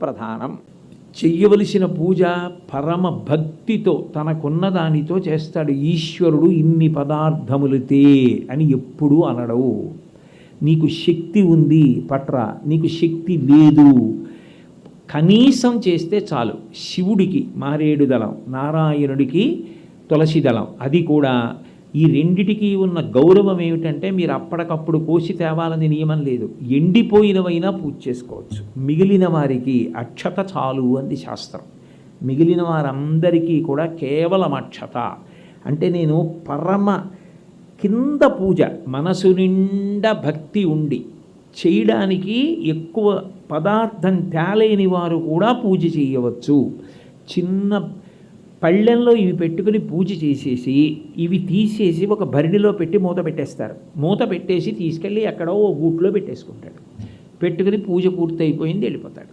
ప్రధానం. చెయ్యవలసిన పూజ పరమ భక్తితో తనకున్న దానితో చేస్తాడు. ఈశ్వరుడు ఇన్ని పదార్థములితే అని ఎప్పుడూ అనడవు. నీకు శక్తి ఉంది పట్రా, నీకు శక్తి లేదు, కనీసం చేస్తే చాలు. శివుడికి మారేడు దళం, నారాయణుడికి తులసి దళం. అది కూడా ఈ రెండిటికి ఉన్న గౌరవం ఏమిటంటే మీరు అప్పటికప్పుడు కోసి తేవాలని నియమం లేదు. ఎండిపోయినవైనా పూజ చేసుకోవచ్చు. మిగిలిన వారికి అక్షత చాలు అంది శాస్త్రం. మిగిలిన వారందరికీ కూడా కేవలం అక్షత. అంటే నేను పరమ కింద పూజ, మనసు నిండా భక్తి ఉండి చేయడానికి ఎక్కువ పదార్థం తేలేని వారు కూడా పూజ చేయవచ్చు. చిన్న పళ్ళెంలో ఇవి పెట్టుకుని పూజ చేసేసి ఇవి తీసేసి ఒక భరిణిలో పెట్టి మూత పెట్టేస్తారు. మూత పెట్టేసి తీసుకెళ్ళి ఎక్కడో ఓ గూట్లో పెట్టేసుకుంటాడు. పెట్టుకుని పూజ పూర్తి అయిపోయింది, వెళ్ళిపోతాడు.